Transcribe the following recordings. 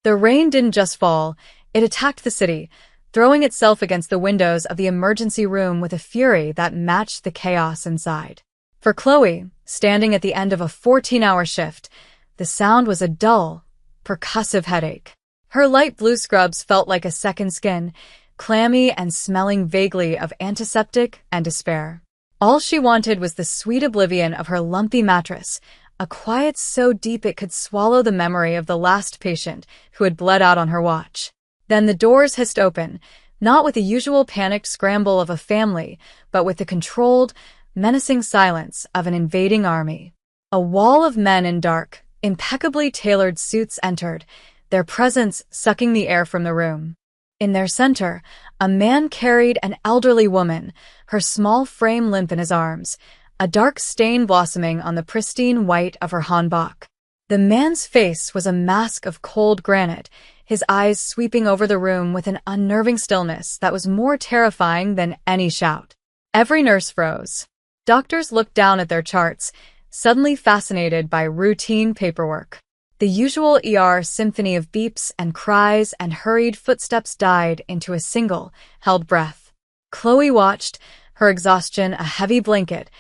The rain didn't just fall, it attacked the city, throwing itself against the windows of the emergency room with a fury that matched the chaos inside. For Chloe, standing at the end of a 14-hour shift, the sound was a dull, percussive headache. Her light blue scrubs felt like a second skin, clammy and smelling vaguely of antiseptic and despair. All she wanted was the sweet oblivion of her lumpy mattress, a quiet so deep it could swallow the memory of the last patient who had bled out on her watch. Then the doors hissed open, not with the usual panicked scramble of a family, but with the controlled, menacing silence of an invading army. A wall of men in dark, impeccably tailored suits entered, their presence sucking the air from the room. In their center, a man carried an elderly woman, her small frame limp in his arms, a dark stain blossoming on the pristine white of her hanbok. The man's face was a mask of cold granite, his eyes sweeping over the room with an unnerving stillness that was more terrifying than any shout. Every nurse froze. Doctors looked down at their charts, suddenly fascinated by routine paperwork. The usual ER symphony of beeps and cries and hurried footsteps died into a single, held breath. Chloe watched, her exhaustion a heavy blanket,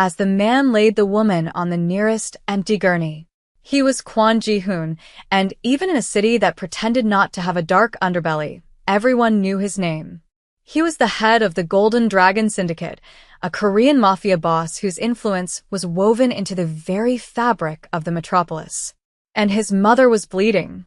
as the man laid the woman on the nearest empty gurney. He was Kwon Ji-hoon, and even in a city that pretended not to have a dark underbelly, everyone knew his name. He was the head of the Golden Dragon Syndicate, a Korean mafia boss whose influence was woven into the very fabric of the metropolis. And his mother was bleeding.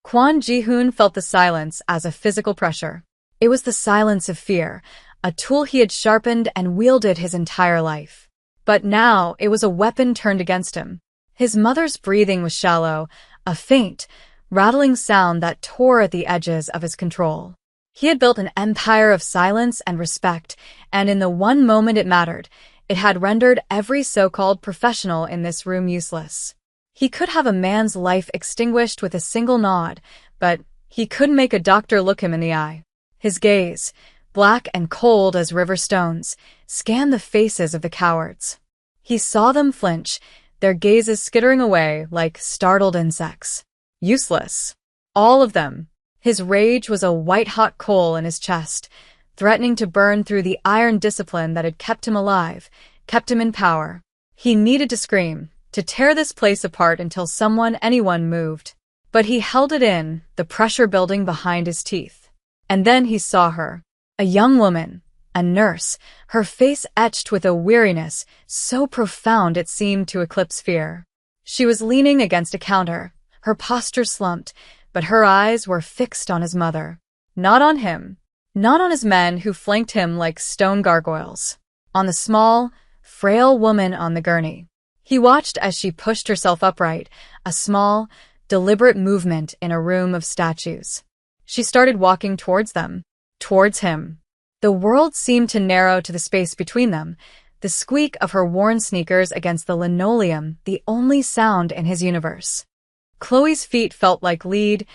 Kwon Ji-hoon felt the silence as a physical pressure. It was the silence of fear, a tool he had sharpened and wielded his entire life. But now it was a weapon turned against him. His mother's breathing was shallow, a faint, rattling sound that tore at the edges of his control. He had built an empire of silence and respect, and in the one moment it mattered, it had rendered every so-called professional in this room useless. He could have a man's life extinguished with a single nod, but he couldn't make a doctor look him in the eye. His gaze, black and cold as river stones, scanned the faces of the cowards. He saw them flinch, their gazes skittering away like startled insects. Useless. All of them. His rage was a white-hot coal in his chest, threatening to burn through the iron discipline that had kept him alive, kept him in power. He needed to scream, to tear this place apart until anyone moved. But he held it in, the pressure building behind his teeth. And then he saw her. A young woman, a nurse, her face etched with a weariness so profound it seemed to eclipse fear. She was leaning against a counter, her posture slumped, but her eyes were fixed on his mother. Not on him. Not on his men who flanked him like stone gargoyles. On the small, frail woman on the gurney. He watched as she pushed herself upright, a small, deliberate movement in a room of statues. She started walking towards them, towards him. The world seemed to narrow to the space between them, the squeak of her worn sneakers against the linoleum the only sound in his universe. Chloe's feet felt like lead,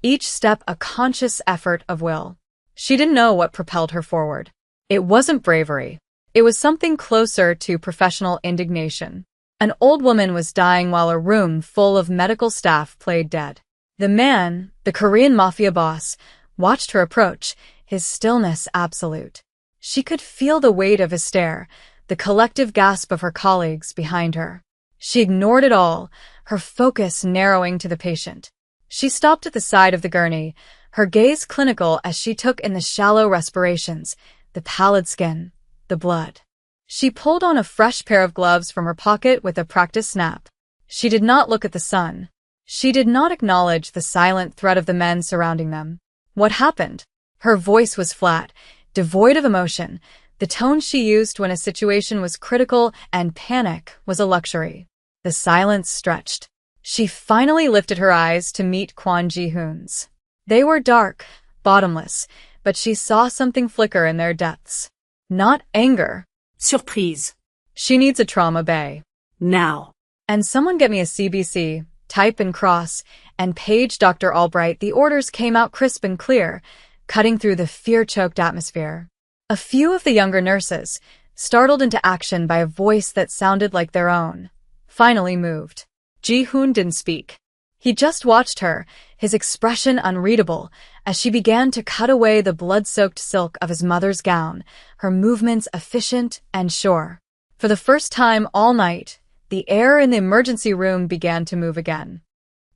each step a conscious effort of will. She didn't know what propelled her forward. It wasn't bravery. It was something closer to professional indignation. An old woman was dying while a room full of medical staff played dead. The man, the Korean mafia boss, watched her approach, his stillness absolute. She could feel the weight of his stare, the collective gasp of her colleagues behind her. She ignored it all, her focus narrowing to the patient. She stopped at the side of the gurney, her gaze clinical as she took in the shallow respirations, the pallid skin, the blood. She pulled on a fresh pair of gloves from her pocket with a practiced snap. She did not look at the sun. She did not acknowledge the silent threat of the men surrounding them. What happened? Her voice was flat, devoid of emotion. The tone she used when a situation was critical and panic was a luxury. The silence stretched. She finally lifted her eyes to meet Kwon Ji-hoon's. They were dark, bottomless, but she saw something flicker in their depths. Not anger. Surprise. She needs a trauma bay. Now. And someone get me a CBC, type and cross, and page Dr. Albright. The orders came out crisp and clear, cutting through the fear-choked atmosphere. A few of the younger nurses, startled into action by a voice that sounded like their own, finally moved. Ji-hoon didn't speak. He just watched her, his expression unreadable, as she began to cut away the blood-soaked silk of his mother's gown, her movements efficient and sure. For the first time all night, the air in the emergency room began to move again.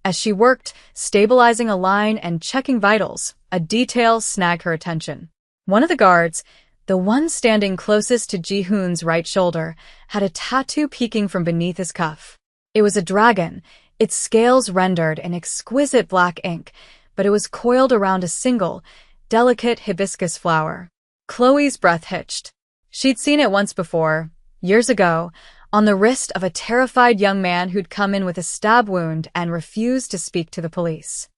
As she worked, stabilizing a line and checking vitals, a detail snagged her attention. One of the guards, the one standing closest to Ji-hoon's right shoulder, had a tattoo peeking from beneath his cuff. It was a dragon, its scales rendered in exquisite black ink, but it was coiled around a single, delicate hibiscus flower. Chloe's breath hitched. She'd seen it once before, years ago, on the wrist of a terrified young man who'd come in with a stab wound and refused to speak to the police.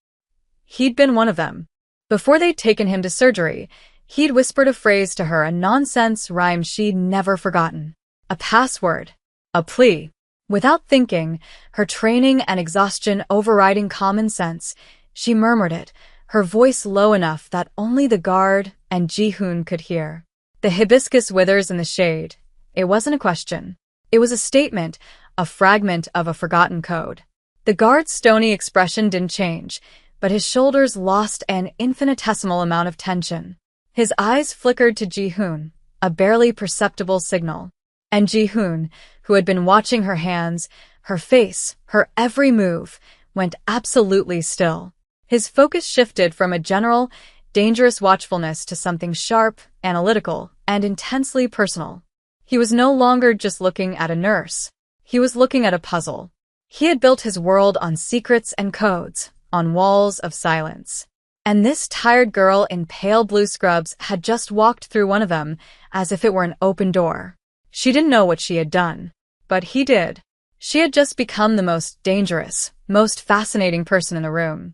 He'd been one of them. Before they'd taken him to surgery, he'd whispered a phrase to her, a nonsense rhyme she'd never forgotten. A password. A plea. Without thinking, her training and exhaustion overriding common sense, she murmured it, her voice low enough that only the guard and Ji-hoon could hear. The hibiscus withers in the shade. It wasn't a question. It was a statement, a fragment of a forgotten code. The guard's stony expression didn't change, but his shoulders lost an infinitesimal amount of tension. His eyes flickered to Ji-hoon, a barely perceptible signal. And Ji-hoon, who had been watching her hands, her face, her every move, went absolutely still. His focus shifted from a general, dangerous watchfulness to something sharp, analytical, and intensely personal. He was no longer just looking at a nurse. He was looking at a puzzle. He had built his world on secrets and codes, on walls of silence. And this tired girl in pale blue scrubs had just walked through one of them, as if it were an open door. She didn't know what she had done, but he did. She had just become the most dangerous, most fascinating person in the room.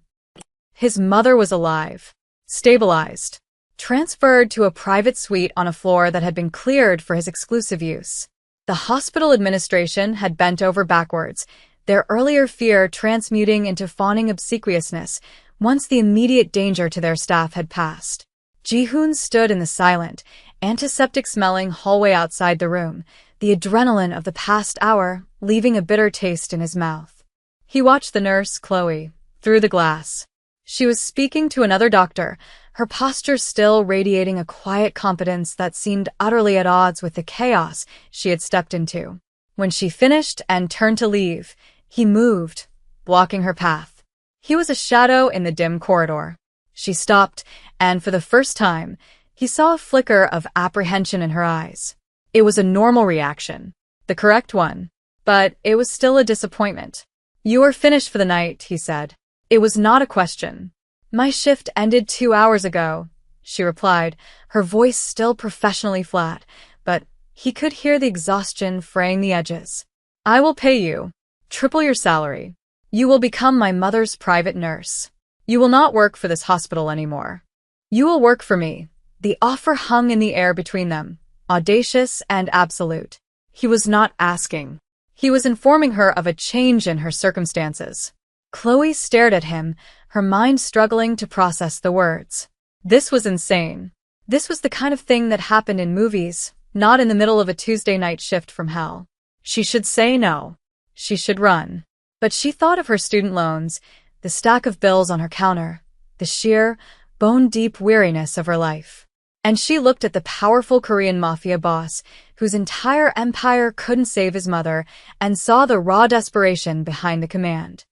His mother was alive, stabilized, transferred to a private suite on a floor that had been cleared for his exclusive use. The hospital administration had bent over backwards, their earlier fear transmuting into fawning obsequiousness once the immediate danger to their staff had passed. Ji-hoon stood in the silent, antiseptic-smelling hallway outside the room, the adrenaline of the past hour leaving a bitter taste in his mouth. He watched the nurse, Chloe, through the glass. She was speaking to another doctor, her posture still radiating a quiet competence that seemed utterly at odds with the chaos she had stepped into. When she finished and turned to leave, he moved, blocking her path. He was a shadow in the dim corridor. She stopped, and for the first time, he saw a flicker of apprehension in her eyes. It was a normal reaction, the correct one, but it was still a disappointment. "You are finished for the night," he said. It was not a question. "My shift ended 2 hours ago," she replied, her voice still professionally flat, but he could hear the exhaustion fraying the edges. "I will pay you. Triple your salary. You will become my mother's private nurse. You will not work for this hospital anymore. You will work for me." The offer hung in the air between them, audacious and absolute. He was not asking. He was informing her of a change in her circumstances. Chloe stared at him, her mind struggling to process the words. This was insane. This was the kind of thing that happened in movies, not in the middle of a Tuesday night shift from hell. She should say no. She should run. But she thought of her student loans, the stack of bills on her counter, the sheer, bone-deep weariness of her life. And she looked at the powerful Korean Mafia boss, whose entire empire couldn't save his mother, and saw the raw desperation behind the command.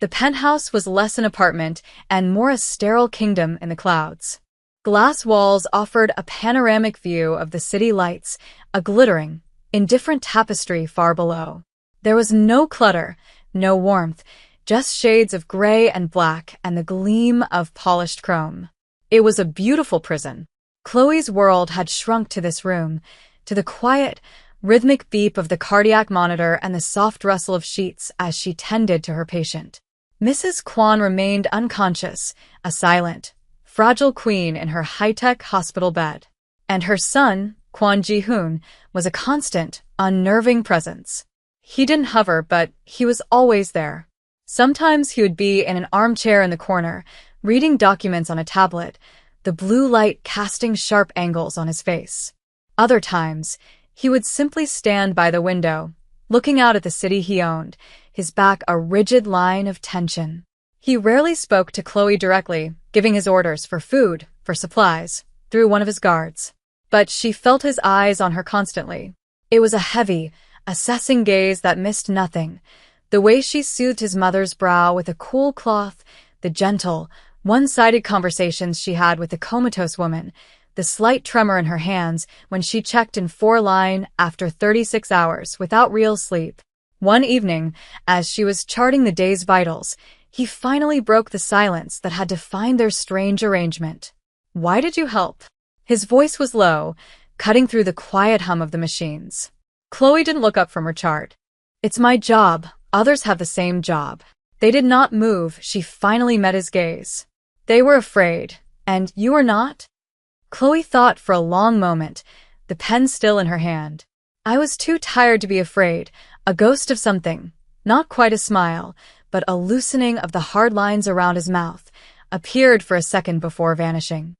The penthouse was less an apartment and more a sterile kingdom in the clouds. Glass walls offered a panoramic view of the city lights, a glittering, indifferent tapestry far below. There was no clutter, no warmth, just shades of gray and black and the gleam of polished chrome. It was a beautiful prison. Chloe's world had shrunk to this room, to the quiet, rhythmic beep of the cardiac monitor and the soft rustle of sheets as she tended to her patient. Mrs. Kwon remained unconscious, a silent, fragile queen in her high-tech hospital bed. And her son, Kwon Ji-hoon, was a constant, unnerving presence. He didn't hover, but he was always there. Sometimes he would be in an armchair in the corner, reading documents on a tablet, the blue light casting sharp angles on his face. Other times, he would simply stand by the window, looking out at the city he owned, his back a rigid line of tension. He rarely spoke to Chloe directly, giving his orders for food, for supplies, through one of his guards. But she felt his eyes on her constantly. It was a heavy, assessing gaze that missed nothing. The way she soothed his mother's brow with a cool cloth, the gentle, one-sided conversations she had with the comatose woman, the slight tremor in her hands when she checked in 4-line after 36 hours without real sleep. One evening, as she was charting the day's vitals, he finally broke the silence that had defined their strange arrangement. "Why did you help?" His voice was low, cutting through the quiet hum of the machines. Chloe didn't look up from her chart. "It's my job. Others have the same job." They did not move. She finally met his gaze. "They were afraid. And you are not?" Chloe thought for a long moment, the pen still in her hand. "I was too tired to be afraid. A ghost of something. Not quite a smile, but a loosening of the hard lines around his mouth, appeared for a second before vanishing."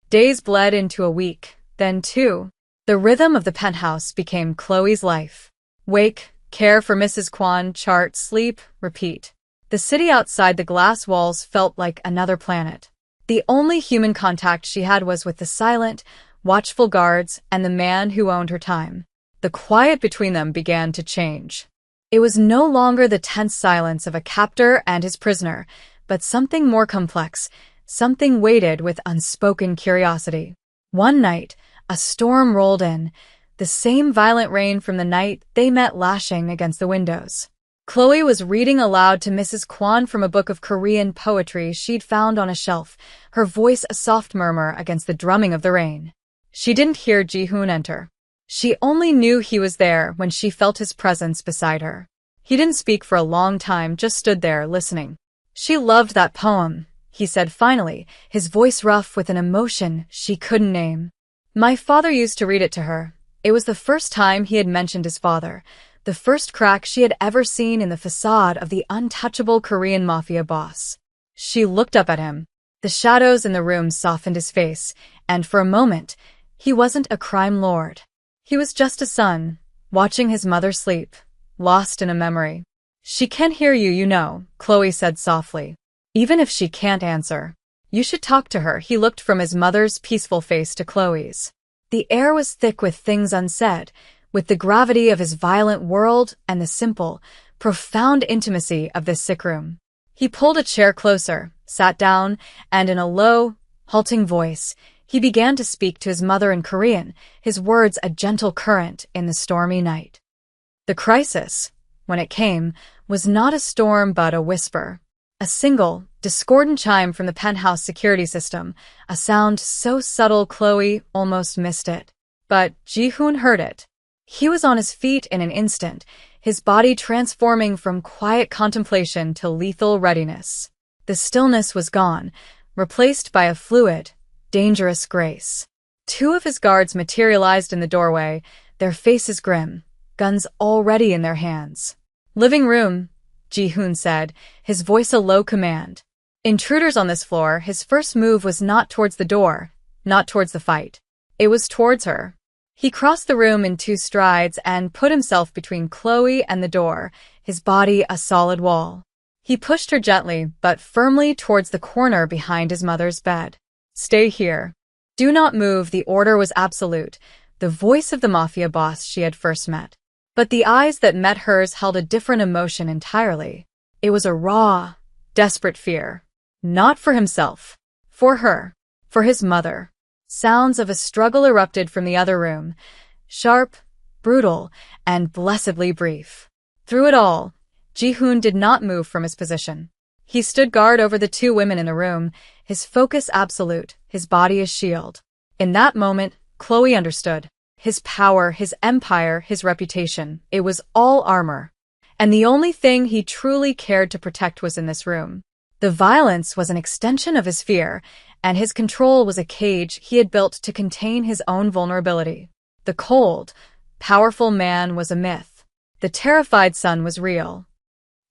Days bled into a week, then 2. The rhythm of the penthouse became Chloe's life. Wake, care for Mrs. Kwan, chart, sleep, repeat. The city outside the glass walls felt like another planet. The only human contact she had was with the silent, watchful guards and the man who owned her time. The quiet between them began to change. It was no longer the tense silence of a captor and his prisoner, but something more complex, something weighted with unspoken curiosity. One night, a storm rolled in, the same violent rain from the night they met lashing against the windows. Chloe was reading aloud to Mrs. Kwan from a book of Korean poetry she'd found on a shelf, her voice a soft murmur against the drumming of the rain. She didn't hear Ji-hoon enter. She only knew he was there when she felt his presence beside her. He didn't speak for a long time, just stood there, listening. "She loved that poem," he said finally, his voice rough with an emotion she couldn't name. "My father used to read it to her." It was the first time he had mentioned his father, the first crack she had ever seen in the facade of the untouchable Korean Mafia boss. She looked up at him. The shadows in the room softened his face, and for a moment, he wasn't a crime lord. He was just a son, watching his mother sleep, lost in a memory. "She can hear you, you know," Chloe said softly. "Even if she can't answer. You should talk to her." He looked from his mother's peaceful face to Chloe's. The air was thick with things unsaid, with the gravity of his violent world and the simple, profound intimacy of this sick room. He pulled a chair closer, sat down, and in a low, halting voice, he began to speak to his mother in Korean, his words a gentle current in the stormy night. The crisis, when it came, was not a storm but a whisper. A single, discordant chime from the penthouse security system, a sound so subtle Chloe almost missed it. But Ji-hoon heard it. He was on his feet in an instant, his body transforming from quiet contemplation to lethal readiness. The stillness was gone, replaced by a fluid, dangerous grace. 2 of his guards materialized in the doorway, their faces grim, guns already in their hands. "Living room," Ji-hoon said, his voice a low command. Intruders on this floor, his first move was not towards the door, not towards the fight. It was towards her. He crossed the room in 2 strides and put himself between Chloe and the door, his body a solid wall. He pushed her gently but firmly towards the corner behind his mother's bed. "Stay here. Do not move." The order was absolute, the voice of the Mafia boss she had first met. But the eyes that met hers held a different emotion entirely. It was a raw, desperate fear. Not for himself. For her. For his mother. Sounds of a struggle erupted from the other room, sharp, brutal, and blessedly brief. Through it all, Ji-hoon did not move from his position. He stood guard over the 2 women in the room, his focus absolute, his body a shield. In that moment, Chloe understood. His power, his empire, his reputation, it was all armor. And the only thing he truly cared to protect was in this room. The violence was an extension of his fear, and his control was a cage he had built to contain his own vulnerability. The cold, powerful man was a myth. The terrified son was real.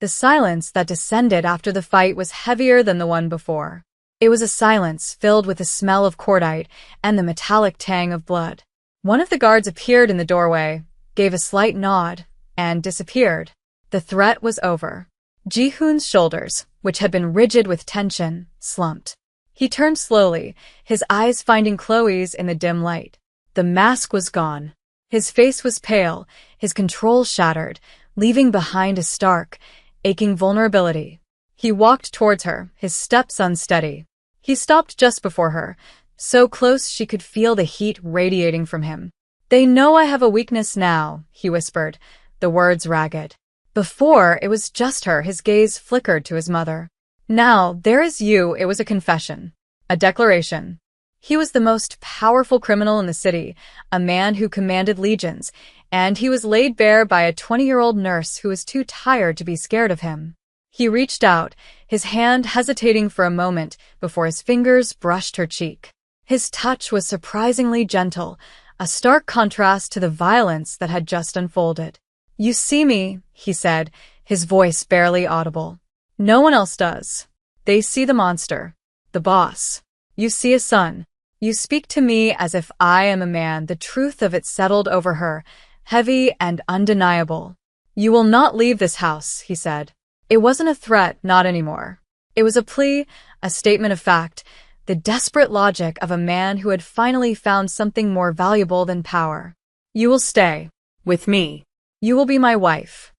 The silence that descended after the fight was heavier than the one before. It was a silence filled with the smell of cordite and the metallic tang of blood. One of the guards appeared in the doorway, gave a slight nod, and disappeared. The threat was over. Ji-hoon's shoulders, which had been rigid with tension, slumped. He turned slowly, his eyes finding Chloe's in the dim light. The mask was gone. His face was pale, his control shattered, leaving behind a stark, aching vulnerability. He walked towards her, his steps unsteady. He stopped just before her, so close she could feel the heat radiating from him. "They know I have a weakness now," he whispered, the words ragged. Before, it was just her, his gaze flickered to his mother. Now, there is you, it was a confession. A declaration. He was the most powerful criminal in the city, a man who commanded legions, and he was laid bare by a 20-year-old nurse who was too tired to be scared of him. He reached out, his hand hesitating for a moment before his fingers brushed her cheek. His touch was surprisingly gentle, a stark contrast to the violence that had just unfolded. "You see me," he said, his voice barely audible. "No one else does. They see the monster, the boss. You see a son. You speak to me as if I am a man, the truth of it settled over her, heavy and undeniable. You will not leave this house," he said. It wasn't a threat, not anymore. It was a plea, a statement of fact, the desperate logic of a man who had finally found something more valuable than power. "You will stay. With me. You will be my wife."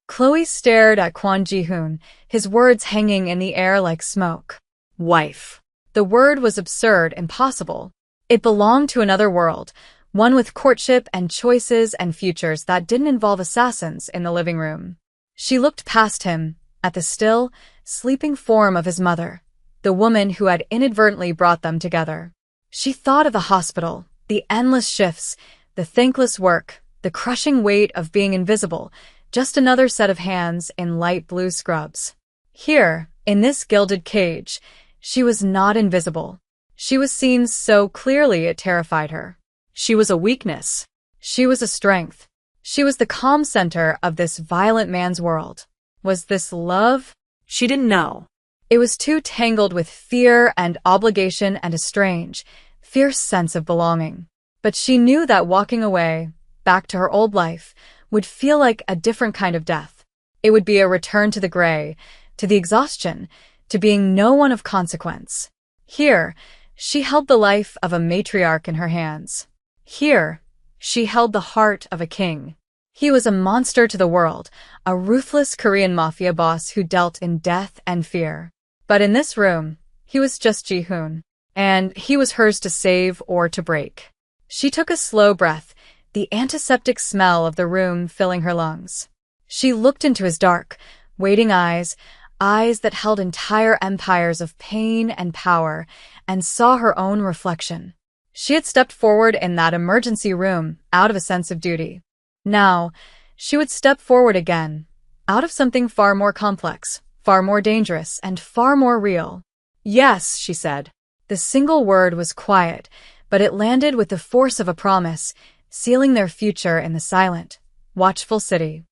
Chloe stared at Kwon Ji-hoon, his words hanging in the air like smoke. Wife. The word was absurd, impossible. It belonged to another world, one with courtship and choices and futures that didn't involve assassins in the living room. She looked past him, at the still, sleeping form of his mother, the woman who had inadvertently brought them together. She thought of the hospital, the endless shifts, the thankless work, the crushing weight of being invisible, just another set of hands in light blue scrubs. Here, in this gilded cage, she was not invisible. She was seen so clearly it terrified her. She was a weakness. She was a strength. She was the calm center of this violent man's world. Was this love? She didn't know. It was too tangled with fear and obligation and a strange, fierce sense of belonging. But she knew that walking away, back to her old life, would feel like a different kind of death. It would be a return to the gray, to the exhaustion, to being no one of consequence. Here, she held the life of a matriarch in her hands. Here, she held the heart of a king. He was a monster to the world, a ruthless Korean mafia boss who dealt in death and fear. But in this room, he was just Ji-hoon, and he was hers to save or to break. She took a slow breath, the antiseptic smell of the room filling her lungs. She looked into his dark, waiting eyes, eyes that held entire empires of pain and power, and saw her own reflection. She had stepped forward in that emergency room out of a sense of duty. Now, she would step forward again, out of something far more complex, far more dangerous, and far more real. "Yes," she said. The single word was quiet, but it landed with the force of a promise, sealing their future in the silent, watchful city.